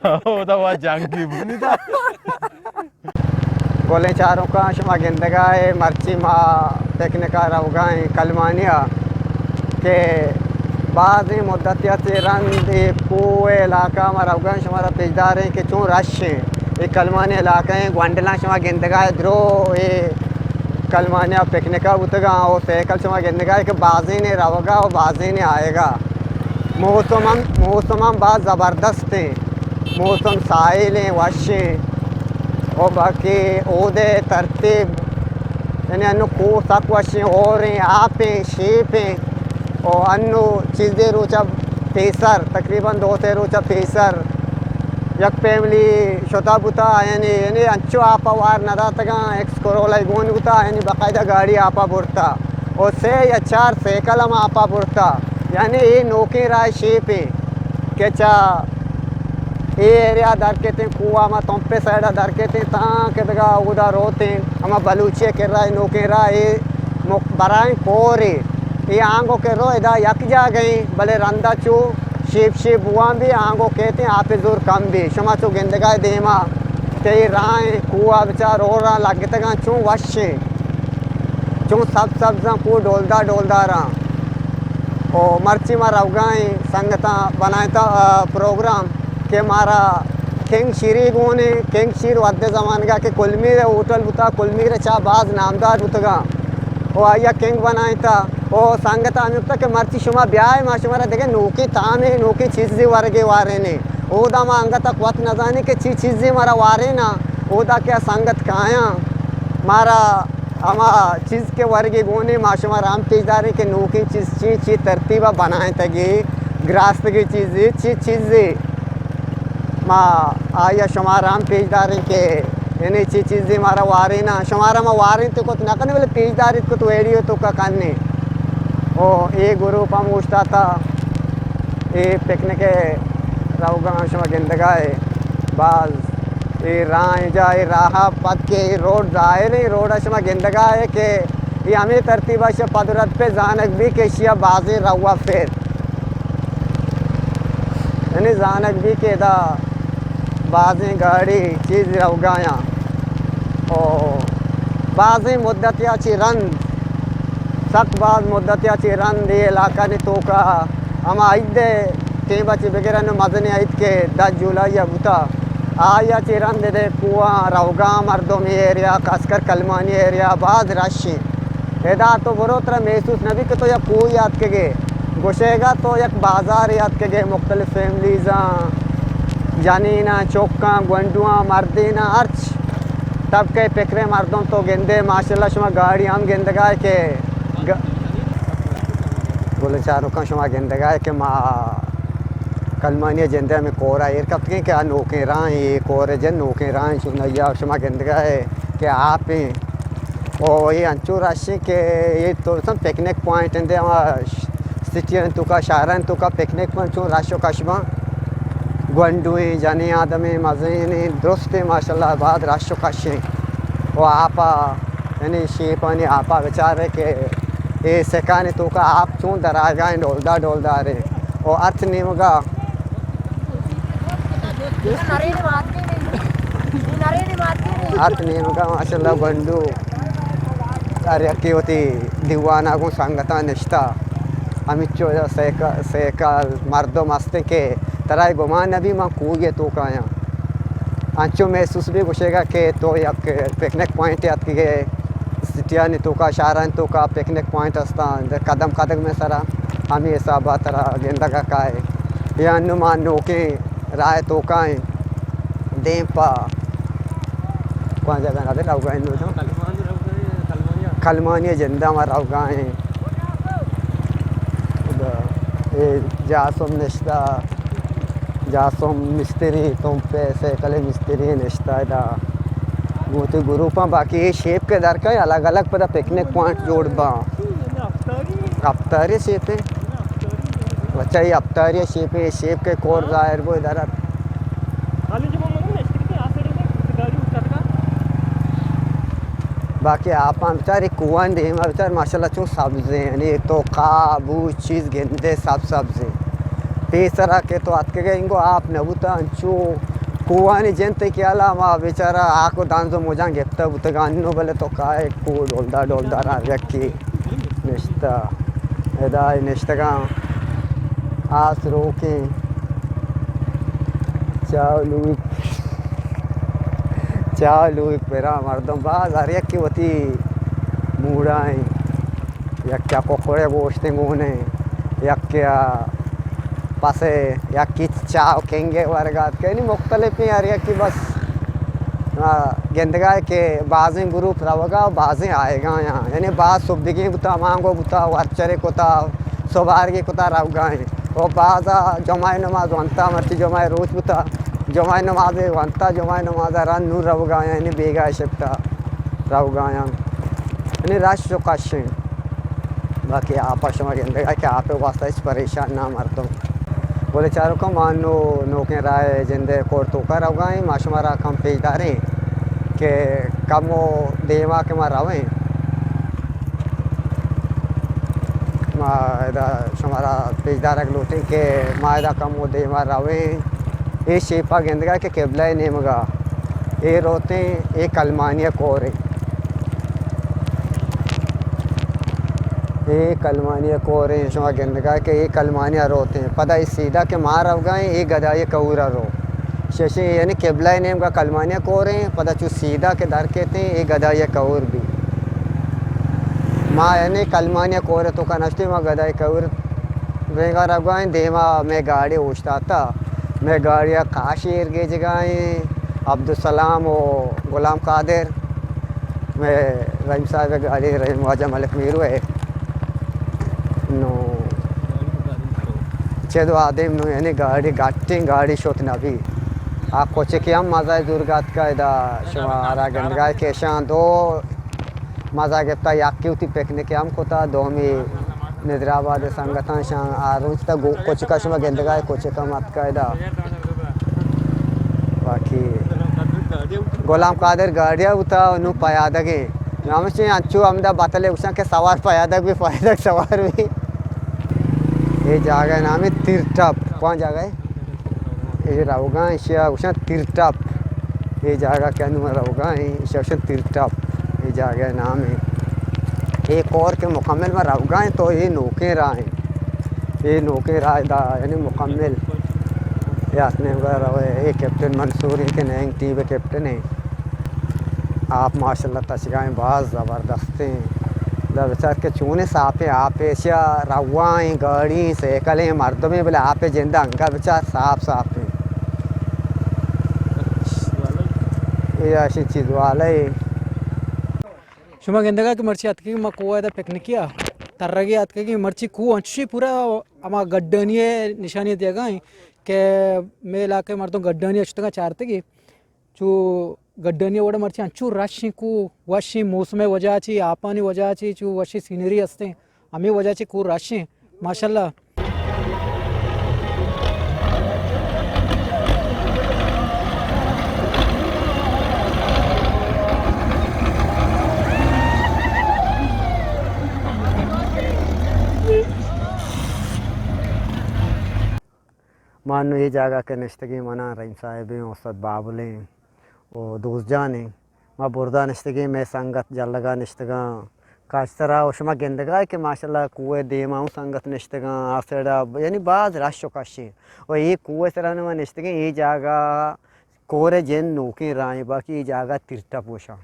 होता हुआ जंगी बुनी था गोले चारों का शमा गिंदगाए मर्ची मा टेक्निका रवगाए कलमानिया के बाद मुद्दत रंद पूरे इलाका में रवगाए शमारा पेजदार है कि चूँ रश ये कलमानी इलाका है ग्वांडला शमा गिंदगाए द्रो ये कलमानिया पिकनिका उतगा और सैकल शमा गिंदगाए कि बाजी ने रवगा और बाजी ने आएगा मौसम बहुत ज़बरदस्त हैं मौसम साहिल हैं वश और बाकी ओदे तरतीब यानी अनु को तक वश और हैं आप हैं शेप हैं और अनु चीज़ें रोचा पेसर तकरीबन 2-3 रोचा पेसर यक फैमिली शोता बुता यानी यानी अच्छो आपा वार नदा तगा एक्स कोरोला गोन बुता यानी बाकायदा गाड़ी आपा बुरता और से या 4 साइकिल हम आपा बुरता यानी ये नौके राय शेप है के चा ये एरिया दर के थे कुआ में तुम पे साइड दर के थे ता के दगा उदा रोते हम बलूचिया के राय नौके राय बराई पोरे ये आंगो के रो इधर यक जा गई भले रंदा चू शेप बुआ भी आंगो कहते हैं आप जोर कम भी शमा चो गिंदगाए देमा ते राय कुआ बेचार और रहा लगे तक चूँ वश चूँ सब को डोलदा रहा और मर्ची मारा उगाए संगता बनाए था प्रोग्राम के मारा किंग शीरी गोने किंग शीर वद्दे जमान का के कुलमीर होटल बुता कुलमीर चा बाज नामदार बुतगा वो आया किंग बनाए था ओ संगता अनुक्ता के मर्ची शुमा ब्याह मा शुमारा देखे नोकी तामे नोकी चीज़ें वर्गे वारे ने ओदा मा अंगता क्वत न जाने के चीज़ें मारा वारे ना ओदा क्या संगत काया मारा अमा चीज़ के वर्गे गोने माशुमा राम तेजदारे के नोकी चीज़ तरतीबा बनाए तगे ग्रास्त की चीज़ें माँ आया शुमा राम पेजदारे के यानी चीज़ें मारा वारे ना शुमारा मा वारे तो कुछ ना करने वाले पेजदारी को तो एडियो तो का करने ओ ये ग्रुप हम उठता था ये पिकनिक रावगा शुमा गिंदगाए बाज ये राय जाए राह पद के रोड जाए नहीं रोड अशमा गिंदगाए के ये हमें तरतीबा से पदरत पे जानक भी के शिया बाजी रवा फिर यानी जानक भी के दा बाजी गाड़ी चीज़ रवगाया और बाजी मुद्दत या ची रंद सक बाज मुद्दत या ची रंद ये इलाका ने तो का हम आइदे के बच्चे वगैरह ने मजने आइद के 10 जुलाई या बुता आया चिरन दे कुआ रवगा मर्दों एरिया खासकर कलमानी एरिया बाद राशि एदा तो बरोतरा महसूस नबी के तो या कोई याद के गे गोशेगा तो एक बाज़ार याद के गे मुख्तलिफ फैमिलीज़ा जानीना चौका गुंडुआ मर्दीना अर्च तब के पिकरे मर्दों तो गेंदे माशाल्लाह शुमा गाड़ी हम गेंदगाए के बोले चारों का शुमा गेंदगाए के माँ कलमानिया जिंदा में कोरा एर कब के क्या नोके राय ये कोरे जन नोके राय सुनैया शुमा गिंदगा है कि आप हैं और ये अंचू राशि के ये तो सब पिकनिक पॉइंट इंदे सिटी तो का शहर तो का पिकनिक पॉइंट चो राशो कशबा गुंडुए जाने आदमी मजे ने दुरुस्त माशाल्लाह बाद राशो कशे वो आपा यानी शेपानी आपा बेचारे के ये सेकाने तो का आप चूँ दरागा डोलदा रे और अर्थ निमगा अर्थ नियम का माशाल्लाह बंडू अरे की होती दीवाना को संगता निष्ठा अमित चो सेकल मर्दों मस्ते के तरह गुमान नबी माँ कूगे तो का यहाँ अंचो महसूस भी घुसेगा के तो या पिकनिक पॉइंट याद की गए सिटिया ने तो का शारा तो का पिकनिक पॉइंट अस्ता कदम में सरा हम ये सब तरह गेंदा का है या अनुमान नोके राय तो काएं देपा कौन जगह ना राव गाएं लो कलमानिया जिंदा में राव गाएं ये जासोम निश्ता जासोम मिस्त्री तुम पैसे कले मिस्त्री निश्ता दा वो तो ग्रुप बाकी ये शेप के दर का अलग अलग पता पिकनिक पॉइंट जोड़ बा अफ्तारी शेप है बच्चा ये अफ्तारी शेप के कोर जाहिर वो इधर बाकी आप बेचारे कुआं दे बेचार माशाल्लाह चूँ सब्ज़े यानी एक तो काबू चीज़ गेंदे सब सब्ज़े तीसरा के तो आत के गए इनको आप नबूता चू कुआनी जंत केला मा बेचारा आको दांजो मोजा घेता बुतगा अन्नो बले तो काय को डोलदा राव्याकी निष्ठा एदा निष्ठगा आस रोके चालू पेरा मर्दम बाज आर्याकी होती मूडाई यक्या कोकोड़े गोश्ते गोने यक्या पासे यक्की चाव केंगे वर्गात कहीं मुख्तलिफ आर्याकी बस गेंदगाय के बाजें ग्रुप रवगा बाजें आएगा यहाँ यानी बाज सुबदिगी बुता मांगो बुता वर्चरे कोता सोबारगी कोता रवगाएं और बाजा जमाए नमाज वंता मर्ची जमाए रोज बुता जमाए नमाज वंता जमाए नमाज रन नूर रवगाएं यानी बेगा शकता रवगाएं यानी राष्ट्र काशे बाकी आपस में गेंदगाय के आप वास्ता इस परेशान ना मरता बोले चारों को मानो नौके राय जिंदे कोर तो कर रवगाएं माशमारा कम पेजदारे के कमो देवा के मारावें मायदा हमारा पेजदार लोटे के मायदा कमो देवा रावें ये शेपा गेंदगा के केबला नेमगा ये रोते ये कलमानिया कोरे ये कलमानिया कोरे शमा गेंदगा के ये कलमानिया रोते हैं पता इस सीधा के मार अवगाएं ये गदा ये कौरा रो शशि यानी केबला नेम का कलमानिया कोरे पता चू सीधा के दर कहते हैं ये गदा ये कौर भी माँ यानी कलमानिया कोरे तो का नश्ते माँ गदा ये कौर वेगा रवगाएं देवा मैं गाड़ी उछता था मैं गाड़ियाँ काशी इर्गे जगह अब्दुलसलाम और गुलाम कादिर मैं रहीम साहब गाड़ी रहीम वाजा मलिक मीरू है नो चेदो आदिम नो यानी गाड़ी गाटी गाड़ी शोत नबी आ कोचे के हम मज़ा दुर्गात का इदा शुमारा गंदगा के शान दो मज़ा गेप्ता याकी उती पेकने के हम कोता दो में निद्राबाद संगठन शान आरुच तक कोचे का शुमा गंदगा कोचे का मत का इदा बाकी गुलाम कादिर गाड़िया उता नु पयादगे नामचे अच्छू हमदा बातले उसा के सवार पयादग भी पयादग सवार भी ये जगह नाम है तिरटप कौन जगह है ये रवगा इशा उसा तिरटप ये जगह क्या नाम रवगा है इशा उसा तिरटप ये जगह नाम है एक और के मुकम्मल में रवगा है तो ये नौके राह है ये नौके राह दा यानी मुकम्मल यासने रहे ये कैप्टन मंसूर के नए टीम के कैप्टन है आप माशाल्लाह तशगाएँ बाज़ ज़बरदस्त हैं बेचार के चूने सापे आप एशिया रवाएँ गाड़ी सैकलें मर्दों में बोले आप जिंदा अंगा बेचार साफ साफ हैं ये ऐसी चीज़ वाले शुमा गेंदगा की मर्ची अतकी मा कुआ दा पिकनिकिया तरगी अतके की मर्ची कु अच्छी पूरा अमा गड्डनिये निशानी देगा के मे इलाके मर्दों गड्डनी अच्छी चारते की चू गड्डनी वोड़ा मर्ची अच्छू राशी कु वशी मौसम वजाची आपानी वजाची चू वशी सीनरी असते आम्ही वजाची कु राशी माशाल्लाह मानो ये जगह के नश्तगी मना रहीम साहिब औसत बाबुले और दोस्त जाने माँ बुरदा नश्तगी में संगत जलगा नश्तगा काशतरा उशमा गेंदगा के माशाल्लाह कुएँ देमाऊँ संगत नश्तगा आसड़ा यानी बाज राशो काशी और ये कुएँ सराने में नश्तगी ये जगह कोरे जैन नौके राय बाकी ये जगह तिरटप वशा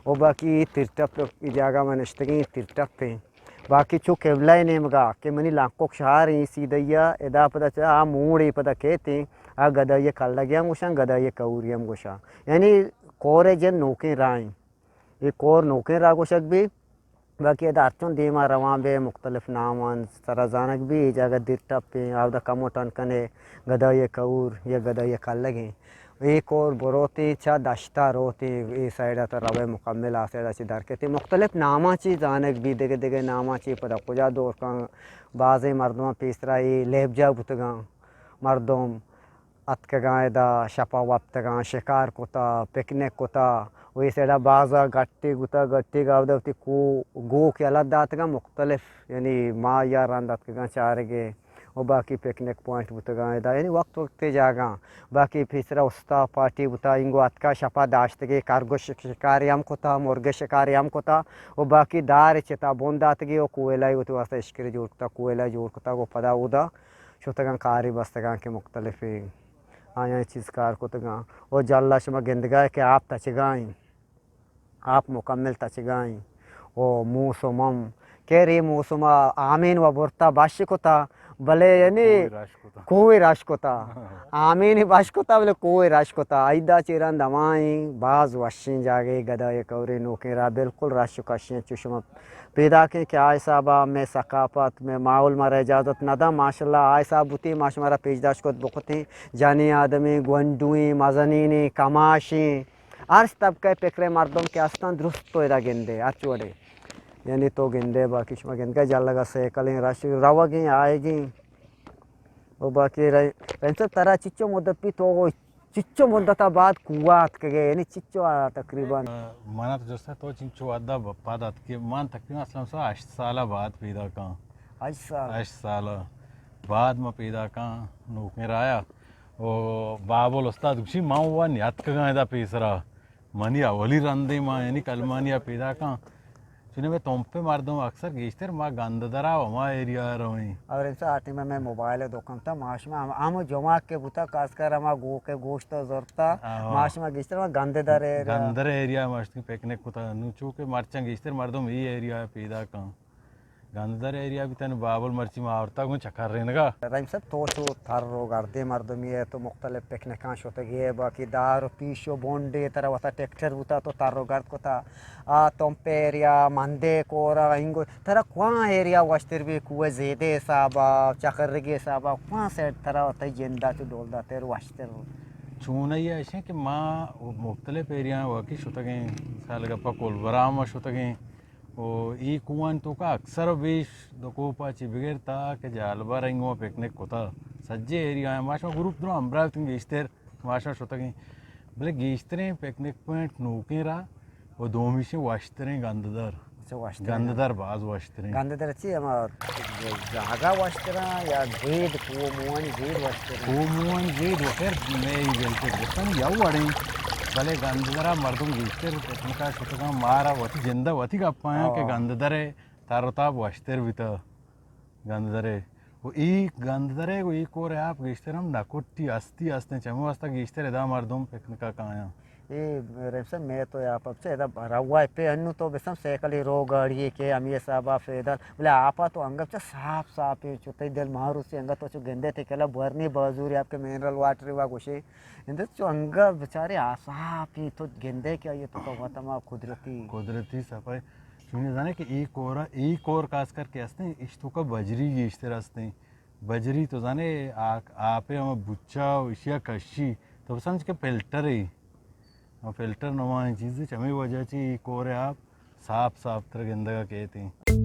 और बाकी तिरटप ये जगह में नश्तगी तिरटप पे बाकी चो केवला नेमगा के मनी लाखों शहर ही सीधैया एदा पता चला आ मूड पता कहते आ गदाये कल्लगियाम गोशा गदाये कौरियम गोशा यानी कोरे जन नौके राय ये कोर नौके रा गोशक भी बाकी एदा अर्चन देमा रवा बे मुख्तलिफ नामान सराजानक भी ये जगह दिरटप पे आवदा कमोटन कने गदाये कौर या गदाये कल्लगे एक और बरोती छा दश्ता रोती ये साइड तो रवे मुकम्मल आ साइड अच्छी दर कहती मुख्तलिफ नामा ची जानक भी देगे देगे नामा ची पता कुजा दौर का बाज़े मर्दों पीसरा ये लेबजा बुतगा मर्दों अतकगा दा शपा वप्तगा शिकार कोता पिकनिक कोता वही साइड बाज़ा गट्टी गुता गट्टी गावदवती को गो के अलग दातगा मुख्तलिफ यानी माँ या रंद अतकगा चारगे और बाकी पिकनिक पॉइंट बुतगा दा यानी वक्त वक्त जागा बाकी फिसरा उस्ता पार्टी बुता इंगो अतका शपा दाश्तगे कार्गो शिकारी हम कोता मुर्गे शिकारी हम कोता और बाकी दार चिता बोंदातगे और कुएला उत वास्ते इश्करी जोड़ता कुएला जोड़ता वो पदा उदा शुतगा कारी बस्तगा के मुख्तलिफ आया चीज़ कार कोतगा और जल्ला शमा गिंदगा के आप तचगाई आप मुकम्मल तचगाई ओ मौसमम के रे मौसम आमीन व बुरता बाश कोता भले यानी कोई राश कोता आमीन बाश कोता भले कोई राश कोता आइदा चिरन दवाई बाज वशिन जागे गदा ये कौरे नोकेरा बिल्कुल राश कशियाँ चुशम पैदा के क्या साहबा में सकाफत में माहौल मारा इजाज़त नदा माशाल्लाह आय साहब बुती माश मारा पेजदाश को बुखती जानी आदमी गुंडुई मजनीनी कमाशी अर्श तबके पिकरे मर्दों के आस्तान दुरुस्त तो इदा गेंदे अर्चवड़े यानी तो गेंदे बाकी शमा गेंद जल लगा से कल रश रवागी आएगी और बाकी रही तरह चिच्चो मुद्दत तो चिच्चो मुद्दत बाद कुआत के गए यानी चिच्चो तकरीबन मना तो जैसा तो चिंचो अद्दा बाद के मान तकरीबन असलम सा 8 साल बाद पैदा का 8 साल बाद में पैदा का नौकर आया और बाबुल उस्ताद उसी माँ हुआ नियत का गायदा पेसरा मनी अवली रंदे माँ यानी कलमानिया पैदा का चुने मैं तुम पे मार दूँ अक्सर गेस्टर माँ गंद दरा वहाँ एरिया रही और ऐसा आती में मैं मोबाइल दुकान था माश में हम जमा के बुता खासकर हम गो के गोश्त जरूरता माश में गेस्टर में गंदर एरिया मस्त पिकनिक को था नुचू के मर्चा गेस्टर मार दूँ ये एरिया पैदा का गंदर एरिया भी तन बाबुल मर्ची में औरता को चक्कर रहने का रही सब तो थर रो गर्दे मर्दम ये तो मुख्तलिफ पिकनिक होते गए बाकी दार पीशो बोंडे तरह वता टेक्चर बुता तो तारो गर्द को था तुम पे एरिया मंदे कोरा हिंगो तरह कुआ एरिया वस्तर भी कुए जेदे साबा चक्कर गे साबा कुआ से तरह होता है जिंदा तो डोलदा तेर वस्तर चूना ये ऐसे कि माँ मुख्तलिफ एरिया वाकई शुतगे साल गप्पा कोलबराम शुतगे ओ ई कुआं तो का अक्सर बीच दोकोपा चिबगेर ता के जालबा रंगो पिकनिक कोता सज्जे एरिया है माशा ग्रुप द्रो अमरावती गेस्टर माशा शुतगे भले गेस्टरे पिकनिक पॉइंट नोकेरा वो दो मिशे वाश्तरे गंददार बाज वाश्तरे गंददार ची हम जागा वाश्तरा या गेद को मुआन गेद वफेर मैं बिल्कुल दोस्तन याव अड़े भले गंददरा मर्दुम गेस्टर पिकनिका शुतगा मारा वती जिंदा वती गप्पाया के गंददरे तारोताब वाश्तर बिता गंददरे वो ई गंददरे वो ई कोरे आप गेस्टर हम नाकोटी अस्ती अस्ते चमो अस्ता गेस्टर एदा मर्दुम पिकनिका काया ये रेप्सन मैं तो यहाँ पर से इधर रवा पे अन्नू तो बेसम सेकली रो गाड़ी के हम ये साबा फेदर बोले आपा तो अंगप से साफ साफ है चुते दिल मारू से अंगप तो चु गंदे थे केला बरनी बाजूरी आपके मिनरल वाटर वा कुछ इंदर चु अंगप बेचारे साफ ही तो गंदे क्या ये तो हुआ तमाम कुदरती सफाई सुनिए जाने कि एक और खास करके असते इश्तों का बजरी ये इस तरह असते बजरी तो जाने आपे हम बुच्चा इशिया कशी तो समझ के फिल्टर ही फिल्टर नुमा चीज़ें चमी वजह ची कोरे आप साफ तरह गंदा कहते हैं।